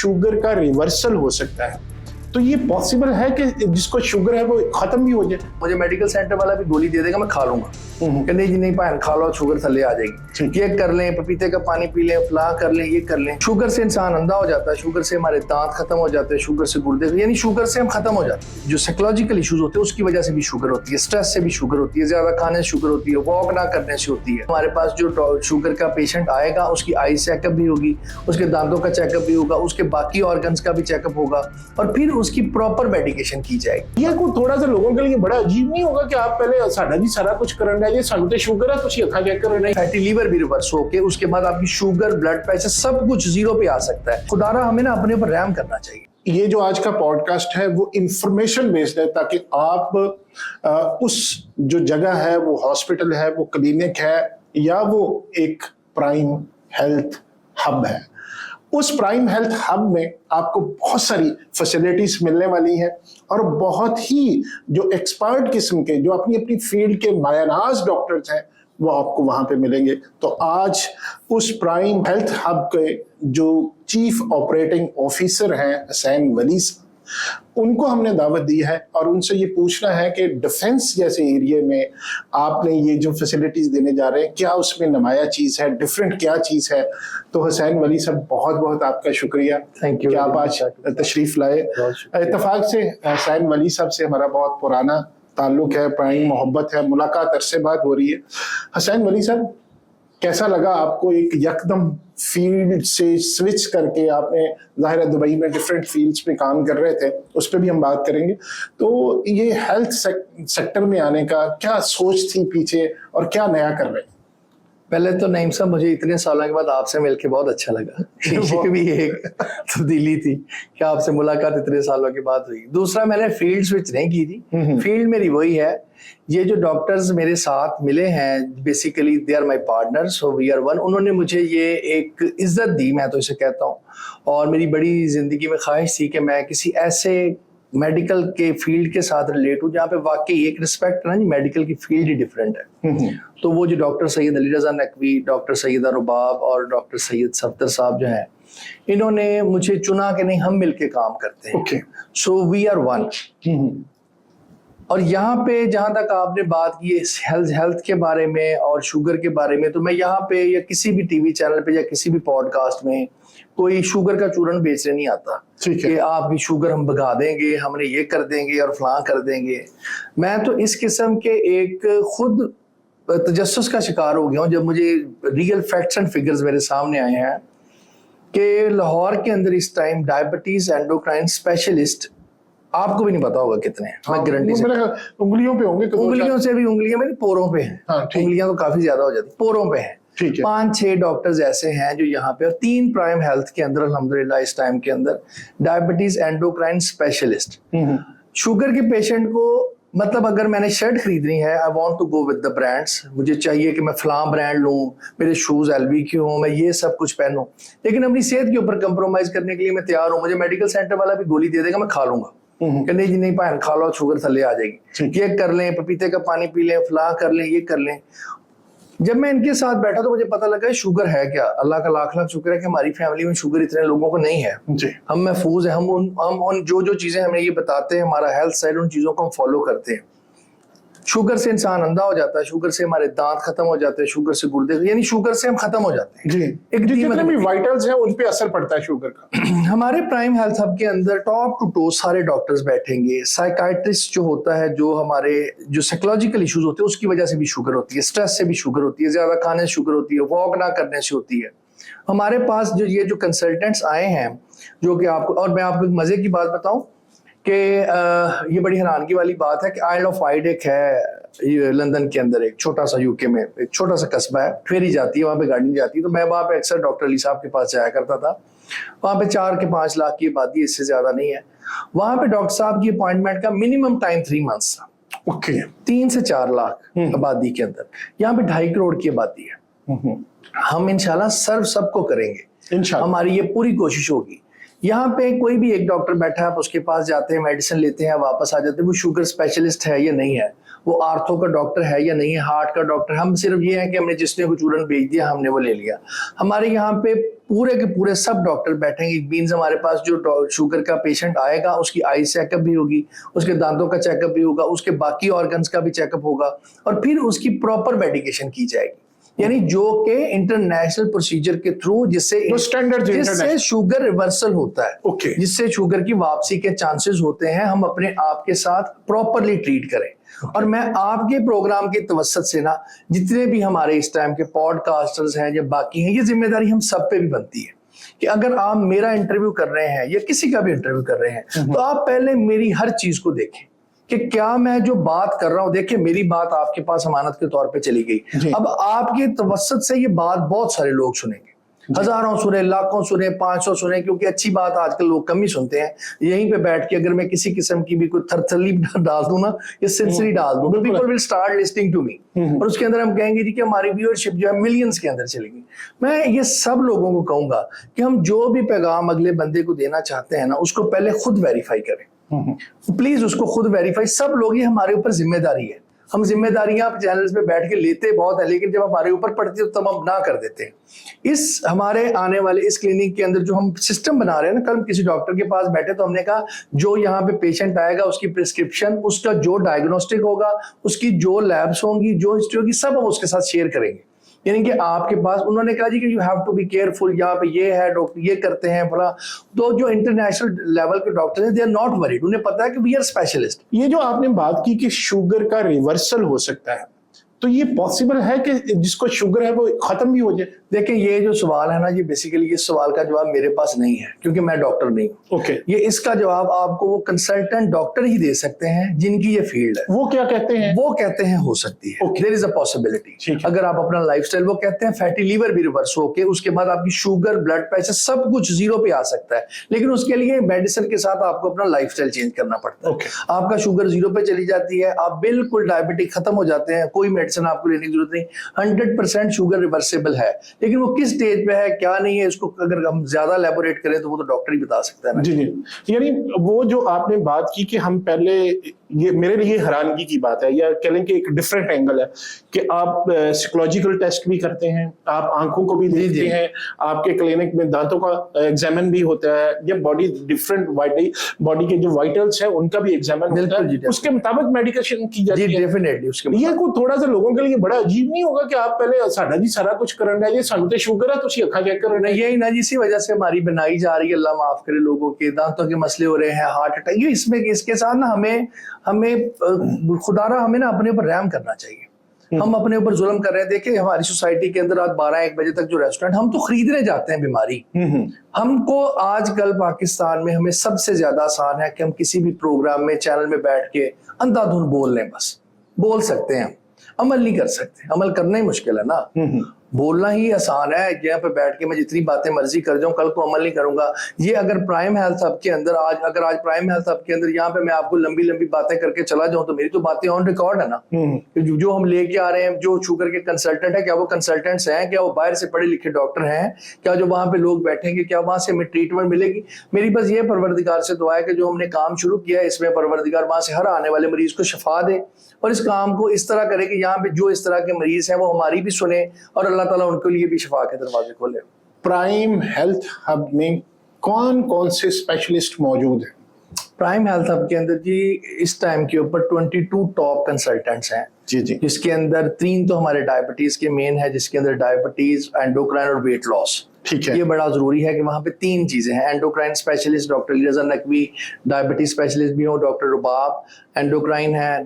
Sugar का reversal हो सकता है। तो ये पॉसिबल है कि जिसको शुगर है वो खत्म भी हो जाए? मुझे मेडिकल सेंटर वाला भी गोली दे देगा, मैं खा लूंगा कि नहीं जी नहीं पाए खा लो शुगर थल्ले आ जाएगी, ये कर लें, पपीते का पानी पी लें, फलां कर लें, ये कर लें। शुगर से इंसान अंधा हो जाता है, शुगर से हमारे दांत खत्म हो जाते हैं, शुगर से गुर्दे, यानी शुगर से हम खत्म हो जाते हैं। जो साइकोलॉजिकल इश्यूज होते हैं उसकी वजह से भी शुगर होती है, स्ट्रेस से भी शुगर होती है, ज्यादा खाने से शुगर होती है, वॉक ना करने से होती है। हमारे पास जो शुगर का पेशेंट आएगा उसकी आई चेकअप भी होगी, उसके दांतों का चेकअप भी होगा, उसके बाकी ऑर्गन्स का भी चेकअप होगा और फिर उसकी प्रॉपर मेडिकेशन की जाएगी। ये को थोड़ा सा लोगों के लिए बड़ा अजीब नहीं होगा कि आप पहले साडा जी सारा कुछ करना है, ये सानू शुगर है तुसी अखा चेक करना है, फैटी लीवर भी रिवर्स होके उसके बाद आपकी शुगर, ब्लड प्रेशर सब कुछ जीरो पे आ सकता है। खुदारा हमें ना अपने ऊपर रहम करना चाहिए। ये जो आज का पॉडकास्ट है वो इंफॉर्मेशन बेस्ड है, ताकि आप उस जो जगह है, वो हॉस्पिटल है, वो क्लिनिक है, या वो एक प्राइम हेल्थ हब है, उस प्राइम हेल्थ हब में आपको बहुत सारी फैसिलिटीज मिलने वाली हैं और बहुत ही जो एक्सपर्ट किस्म के, जो अपनी अपनी फील्ड के मायनाज डॉक्टर्स हैं, वो आपको वहां पे मिलेंगे। तो आज उस प्राइम हेल्थ हब के जो चीफ ऑपरेटिंग ऑफिसर हैं हुसैन वली साहब, उनको हमने दावत दी है और उनसे ये पूछना है कि डिफेंस जैसे एरिया में आपने ये जो फैसिलिटीज देने जा रहे हैं, क्या उसमें नमाया चीज है, डिफरेंट क्या चीज है। तो हुसैन वली साहब बहुत बहुत आपका शुक्रिया, थैंक यू कि आप आज तशरीफ लाए। इत्तेफाक से हुसैन वली साहब से हमारा बहुत पुराना ताल्लुक है, पुरानी मोहब्बत है, मुलाकात अरसे बाद हो रही है। हुसैन वली साहब, कैसा लगा आपको एक यकदम फील्ड से स्विच करके, आपने ज़ाहिर है दुबई में डिफरेंट फील्ड्स पे काम कर रहे थे, उस पर भी हम बात करेंगे। तो ये हेल्थ सेक्टर में आने का क्या सोच थी पीछे और क्या नया कर रहे हैं? पहले तो नईम साहब, मुझे इतने सालों के बाद आपसे मिलके बहुत अच्छा लगा। ये भी एक तब्दीली थी कि आपसे मुलाकात इतने सालों के बाद हुई। दूसरा, मैंने फील्ड स्विच नहीं की थी, फील्ड मेरी वही है। ये जो डॉक्टर्स मेरे साथ मिले हैं, basically they are my partners, so we are one. उन्होंने मुझे ये एक इज्जत दी, मैं तो इसे कहता हूँ, और मेरी बड़ी जिंदगी में ख्वाहिश थी कि मैं किसी ऐसे मेडिकल के फील्ड के साथ रिलेट हूँ जहाँ पे वाकई एक रिस्पेक्ट ना जी, मेडिकल की फील्ड ही डिफरेंट है। तो वो जो डॉक्टर सैयद अली रजा नकवी, डॉक्टर सैयदा रुबाब और डॉक्टर सैयद सफ्तर साहब जो हैं, इन्होंने मुझे चुना कि नहीं हम मिलके काम करते हैं, सो वी आर वन। और यहाँ पे जहाँ तक आपने बात की हेल्थ के बारे में और शुगर के बारे में, तो मैं यहाँ पे या किसी भी टीवी चैनल पे या किसी भी पॉडकास्ट में कोई शुगर का चूरन बेचने नहीं आता कि आपकी शुगर हम भगा देंगे, हमने ये कर देंगे और फलां कर देंगे। मैं तो इस किस्म के एक खुद तजस्सुस का शिकार हो गया हूँ जब मुझे रियल फैक्ट्स एंड फिगर्स मेरे सामने आए हैं कि लाहौर के अंदर इस टाइम डायबिटीज एंडोक्राइन स्पेशलिस्ट आपको भी नहीं पता होगा कितने हैं। मैं गारंटी से उंगलियों पे होंगे, उंगलियों से भी, उंगलियां मेरी पोरों पे हैं। उंगलियां तो काफी ज्यादा हो जाती, पोरों पे हैं। 5-6 डॉक्टर्स ऐसे हैं जो यहाँ पे, और 3 प्राइम हेल्थ के अंदर अल्हम्दुलिल्लाह इस टाइम के अंदर डायबिटीज एंडोक्राइन स्पेशलिस्ट। शुगर के पेशेंट को, मतलब अगर मैंने शर्ट खरीदनी है, I want to go with the brands, मुझे चाहिए कि मैं फलां ब्रांड लूं, मेरे शूज एलबी के हों, मैं ये सब कुछ पहनूं, लेकिन अपनी सेहत के ऊपर कंप्रोमाइज करने के लिए मैं तैयार हूं। मुझे मेडिकल सेंटर वाला भी गोली दे देगा, मैं खा लूंगा कि नहीं जी नहीं पाए खा लो शुगर थल्ले आ जाएगी, ये कर लें, पपीते का पानी पी लें, फलां कर लें, ये कर लें। जब मैं इनके साथ बैठा तो मुझे पता लगा शुगर है क्या। अल्लाह का लाख लाख शुक्र है कि हमारी फैमिली में शुगर इतने लोगों को नहीं है, हम महफूज हैं। हम उन जो चीजें हमें ये बताते हैं, हमारा हेल्थ साइड, उन चीजों को हम फॉलो करते हैं। शुगर से इंसान अंधा हो जाता है, शुगर से हमारे दांत खत्म हो जाते हैं, शुगर से गुर्दे, यानी शुगर से हम खत्म हो जाते हैं। एक जितने भी वाइटल्स हैं उन पे असर पड़ता है शुगर का। हमारे प्राइम हेल्थ हब के अंदर टॉप टू टो सारे डॉक्टर्स बैठेंगे। साइकाइट्रिस्ट जो होता है, जो हमारे जो साइकोलॉजिकल इश्यूज होते हैं उसकी वजह से भी शुगर होती है, स्ट्रेस से भी शुगर होती है, ज्यादा खाने से शुगर होती है, वॉक ना करने से होती है। हमारे पास जो कंसल्टेंट्स आए हैं, जो कि आपको, और मैं आपको एक मजे की बात बताऊं कि ये बड़ी हैरानगी वाली बात है कि आइल ऑफ वाइट एक है लंदन के अंदर, एक छोटा सा, यूके में एक छोटा सा कस्बा है, फेरी जाती है, वहाँ पे गाड़ी जाती है। तो मैं वहाँ पे अक्सर डॉक्टर अली साहब के पास जाया करता था। वहाँ पे 4 के 5 लाख की आबादी, इससे ज्यादा नहीं है। वहाँ पे डॉक्टर साहब की अपॉइंटमेंट का मिनिमम टाइम 3 मंथ्स था। 3 से 4 लाख आबादी के अंदर, यहाँ पे 2.5 करोड़ की आबादी है। हम इंशाल्लाह सर्व सबको करेंगे, हमारी ये पूरी कोशिश होगी। यहाँ पे कोई भी एक डॉक्टर बैठा है, आप उसके पास जाते हैं, मेडिसिन लेते हैं, वापस आ जाते हैं, वो शुगर स्पेशलिस्ट है या नहीं है, वो आर्थो का डॉक्टर है या नहीं है, हार्ट का डॉक्टर, हम सिर्फ ये है कि हमने जिसने को चूरन भेज दिया हमने वो ले लिया। हमारे यहाँ पे पूरे के पूरे सब डॉक्टर बैठेंगे। इट मीन्स हमारे पास जो शुगर का पेशेंट आएगा उसकी आई चेकअप भी होगी, उसके दांतों का चेकअप भी होगा, उसके बाकी ऑर्गन्स का भी चेकअप होगा और फिर उसकी प्रॉपर मेडिकेशन की जाएगी। यानी जो के इंटरनेशनल प्रोसीजर के थ्रू जिससे शुगर रिवर्सल होता है, okay. जिससे शुगर की वापसी के चांसेस होते हैं, हम अपने आप के साथ प्रॉपरली ट्रीट करें। और मैं आपके प्रोग्राम के तवसत से ना, जितने भी हमारे इस टाइम के पॉडकास्टर्स हैं या बाकी हैं, ये जिम्मेदारी हम सब पे भी बनती है कि अगर आप मेरा इंटरव्यू कर रहे हैं या किसी का भी इंटरव्यू कर रहे हैं तो आप पहले मेरी हर चीज को देखें कि क्या मैं जो बात कर रहा हूं, देखिए मेरी बात आपके पास अमानत के तौर पे चली गई, अब आपके तवसत से ये बात बहुत सारे लोग सुनेंगे, हजारों सुने, लाखों सुने, 500 सुने, क्योंकि अच्छी बात आजकल लोग कम ही सुनते हैं। यहीं पे बैठ के अगर मैं किसी किस्म की भी कोई थरथली डाल दूं ना या सिलसिली डाल दूं, people will start listening to me और उसके अंदर हम कहेंगे जी कि हमारी व्यूअरशिप जो है मिलियंस के अंदर चलेगी। मैं ये सब लोगों को कहूंगा कि हम जो भी पैगाम अगले बंदे को देना चाहते हैं ना, उसको पहले खुद वेरीफाई करें। प्लीज उसको खुद वेरीफाई, सब लोग, ये हमारे ऊपर जिम्मेदारी है। हम जिम्मेदारियां आप चैनल्स पे बैठ के लेते बहुत है, लेकिन जब हमारे ऊपर पड़ती है तो हम ना कर देते हैं। इस हमारे आने वाले इस क्लिनिक के अंदर जो हम सिस्टम बना रहे हैं ना, कल हम किसी डॉक्टर के पास बैठे तो हमने कहा जो यहाँ पे पेशेंट आएगा उसकी प्रिस्क्रिप्शन, उसका जो डायग्नोस्टिक होगा, उसकी जो लैब्स होंगी, जो हिस्ट्री होगी, सब हम उसके साथ शेयर करेंगे। यानी कि आपके पास, उन्होंने कहा जी कि you have to be careful, यहाँ पे ये है डॉक्टर, ये करते हैं भला। तो जो इंटरनेशनल लेवल के डॉक्टर हैं, दे आर नॉट वरीड, उन्हें पता है कि वी आर स्पेशलिस्ट। ये जो आपने बात की कि शुगर का रिवर्सल हो सकता है, तो ये पॉसिबल है कि जिसको शुगर है वो खत्म भी हो जाए? देखिए ये जो सवाल है ना, ये बेसिकली इस सवाल का जवाब मेरे पास नहीं है, क्योंकि मैं डॉक्टर नहीं हूँ। ओके। ये इसका जवाब आपको वो कंसल्टेंट डॉक्टर ही दे सकते हैं जिनकी ये फील्ड है। वो क्या कहते हैं? वो कहते हैं हो सकती है, देयर इज अ पॉसिबिलिटी। अगर आप अपना लाइफस्टाइल, वो कहते हैं फैटी लीवर भी रिवर्स होके उसके बाद आपकी शुगर, ब्लड प्रेशर सब कुछ जीरो पे आ सकता है, लेकिन उसके लिए मेडिसिन के साथ आपको अपना लाइफस्टाइल चेंज करना पड़ता है। आपका शुगर जीरो पे चली जाती है, आप बिल्कुल डायबिटिक खत्म हो जाते हैं, कोई मेडिसिन आपको लेने की जरूरत नहीं, 100% शुगर रिवर्सेबल है। लेकिन वो किस स्टेज पे है, क्या नहीं है, इसको अगर हम ज्यादा एलैबोरेट करें तो वो तो डॉक्टर ही बता सकता है ना। जी जी। यानी वो जो आपने बात की कि हम पहले, ये मेरे लिए हैरानगी की बात है, या कह लें कि एक डिफरेंट एंगल है कि आप साइकोलॉजिकल टेस्ट भी करते हैं, आप आंखों को भी देखते हैं, आपके क्लिनिक में दांतों का एग्जामिन भी होता है, या बॉडी डिफरेंट बॉडी के जो वाइटल्स हैं उनका भी एग्जामिन होता है, उसके मुताबिक मेडिकेशन की जाती है। डेफिनेटली उसके ये को थोड़ा सा लोगों के लिए बड़ा अजीब नहीं होगा कि आप पहले साडा जी सारा कुछ करना है, ये सानू ते शुगर है तुसी अखा चेक करना है? यही ना, इसी वजह से हमारी बनाई जा रही है, अल्लाह माफ करे, लोगों के दांतों के मसले हो रहे हैं, हार्ट अटैक, ये इसमें इसके साथ ना हमें खुदारा हमें ना अपने ऊपर रहम करना चाहिए। हम अपने ऊपर जुल्म कर रहे हैं। देखिए हमारी सोसाइटी के अंदर रात 12-1 बजे तक जो रेस्टोरेंट, हम तो खरीदने जाते हैं बीमारी। हमको आजकल पाकिस्तान में हमें सबसे ज्यादा आसान है कि हम किसी भी प्रोग्राम में, चैनल में बैठ के अंधाधुन बोल लें, बस बोल सकते हैं, अमल नहीं कर सकते। अमल करना ही मुश्किल है ना, बोलना ही आसान है। यहाँ पे बैठ के मैं जितनी बातें मर्जी कर जाऊं, कल को अमल नहीं करूंगा। ये अगर प्राइम हेल्थ हब के अंदर आज प्राइम हेल्थ हब के अंदर यहाँ पे मैं आपको लंबी लंबी बातें करके चला जाऊं तो मेरी तो बातें ऑन रिकॉर्ड है ना। जो हम लेके आ रहे हैं, जो शुगर के कंसल्टेंट है, क्या वो कंसल्टेंट्स हैं, क्या वो बाहर से पढ़े लिखे डॉक्टर हैं, क्या जो वहां पे लोग बैठेंगे, क्या वहां से हमें ट्रीटमेंट मिलेगी? मेरी बस ये परवरदिगार से दुआ है कि जो हमने काम शुरू किया है इसमें परवरदिगार वहां से हर आने वाले मरीज को शिफा दे और इस काम को इस तरह करे कि यहाँ पे जो इस तरह के मरीज हैं वो हमारी भी सुने और अल्लाह ताला उनके लिए भी शिफा के दरवाजे खोले। प्राइम हेल्थ हब में कौन कौन से स्पेशलिस्ट मौजूद हैं? प्राइम हेल्थ हब के अंदर जी इस टाइम के ऊपर 22 टॉप कंसल्टेंट्स हैं जी जी, जिसके अंदर 3 तो हमारे डायबिटीज के मेन है, जिसके अंदर डायबिटीज, एंडोक्राइन और वेट लॉस। ठीक है, ये बड़ा जरूरी है कि वहां पे 3 चीजें हैं। एंडोक्राइन स्पेशलिस्ट डॉक्टर रज़ा नकवी, डायबिटीज स्पेशलिस्ट भी हो डॉक्टर रुबाब, एंडोक्राइन है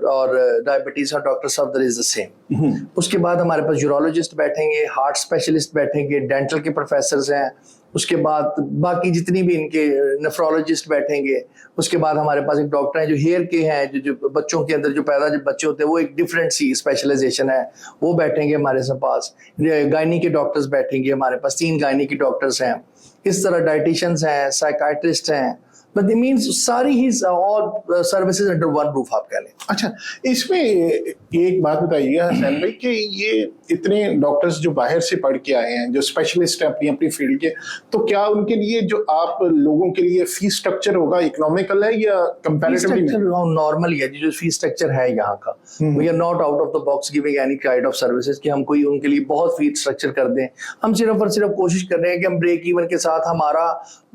और डायबिटीज और doctor Safdar is the same. उसके बाद हमारे पास यूरोलॉजिस्ट बैठेंगे, हार्ट स्पेशलिस्ट बैठेंगे, डेंटल के प्रोफेसर हैं, उसके बाद बाकी जितनी भी इनके नेफ्रोलॉजिस्ट बैठेंगे। उसके बाद हमारे पास एक डॉक्टर हैं जो हेयर के हैं, जो बच्चों के अंदर जो पैदा जब बच्चे होते हैं वो एक डिफरेंट सी स्पेशलाइजेशन है, वो बैठेंगे हमारे पास। गायनी के डॉक्टर्स बैठेंगे हमारे पास, 3 गायनी के डॉक्टर्स हैं। इस तरह डाइटिशियंस हैं, साइकाइट्रिस्ट हैं, बट इट मींस सारी ही all services under one roof आप कह लें। अच्छा, इसमें एक बात बताइएगा हसनैन भाई कि ये इतने डॉक्टर्स जो बाहर से पढ़ के आए हैं, जो स्पेशलिस्ट हैं अपनी अपनी फील्ड के, तो क्या उनके लिए जो आप लोगों के लिए फीस स्ट्रक्चर होगा इकोनॉमिकल है या कंपैरेटिवली नॉर्मल है? जो फीस स्ट्रक्चर है यहाँ का, we are not out of the box giving any kind of services कि हम कोई उनके लिए बहुत फीस स्ट्रक्चर कर दें। हम सिर्फ और सिर्फ कोशिश कर रहे हैं कि हम ब्रेक इवन के साथ हमारा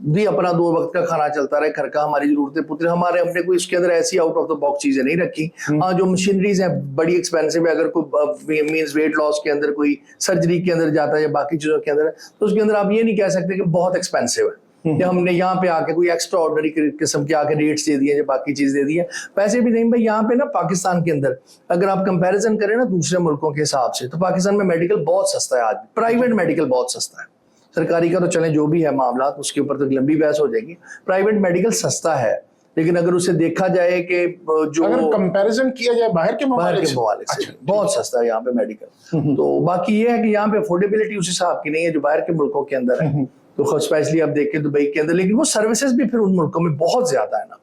भी अपना 2 वक्त का खाना चलता रहे, घर का हमारी जरूरतें पूरी, हमारे अपने कोई इसके अंदर ऐसी आउट ऑफ द बॉक्स चीजें नहीं रखी। हाँ, जो मशीनरीज हैं बड़ी एक्सपेंसिव है, अगर कोई मींस वेट लॉस के अंदर कोई सर्जरी के अंदर जाता है या बाकी चीजों के अंदर, तो उसके अंदर आप ये नहीं कह सकते कि बहुत एक्सपेंसिव है कि हमने यहाँ पे आके कोई एक्स्ट्रा ऑर्डनरी किस्म के आके रेट्स दे दिए या बाकी चीज दे दी है। वैसे भी नहीं भाई, यहाँ पे ना पाकिस्तान के अंदर अगर आप कंपैरिजन करें ना दूसरे मुल्कों के हिसाब से, तो पाकिस्तान में मेडिकल बहुत सस्ता है आज, प्राइवेट मेडिकल बहुत सस्ता है। सरकारी का तो चले जो भी है मामला, उसके ऊपर तो लंबी बहस हो जाएगी। प्राइवेट मेडिकल सस्ता है, लेकिन अगर उसे देखा जाए कि जो अगर कंपैरिजन किया जाए बाहर के ममालिक से बहुत सस्ता है यहाँ पे मेडिकल। तो बाकी ये है कि यहाँ पे अफोर्डेबिलिटी उस हिसाब की नहीं है जो बाहर के मुल्कों के अंदर है। तो स्पेशली आप देखें दुबई के अंदर, लेकिन वो सर्विसेज भी फिर उन मुल्कों में बहुत ज्यादा है ना।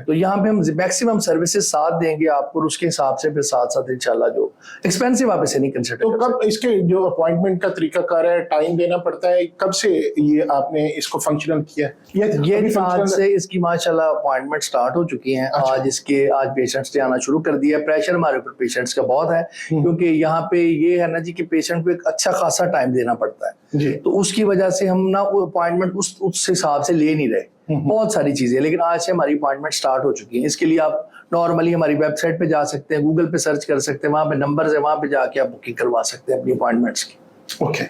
तो यहाँ पे हम मैक्सिमम सर्विसेज साथ देंगे आपको, उसके हिसाब से फिर साथ साथ इंशाल्लाह जो एक्सपेंसिव आप इसे नहीं कंसिडर। तो कब इसके जो अपॉइंटमेंट का तरीका कार है, टाइम देना पड़ता है, कब से ये आपने इसको फंक्शनल किया? ये आज से इसकी माशाल्लाह अपॉइंटमेंट स्टार्ट हो चुकी हैं। अच्छा। आज पेशेंट्स ने आना शुरू कर दिया है। प्रेशर हमारे ऊपर पेशेंट्स का बहुत है, क्योंकि यहाँ पे ये है ना जी कि पेशेंट को एक अच्छा खासा टाइम देना पड़ता है जी। तो उसकी वजह से हम ना वो अपॉइंटमेंट उस हिसाब से ले नहीं रहे, बहुत सारी चीजें। लेकिन आज से हमारी अपॉइंटमेंट स्टार्ट हो चुकी है। इसके लिए आप नॉर्मली हमारी वेबसाइट पे जा सकते हैं, गूगल पे सर्च कर सकते हैं, वहां पे नंबर्स है, वहां पे जाके आप बुकिंग करवा सकते हैं अपनी अपॉइंटमेंट्स की। ओके।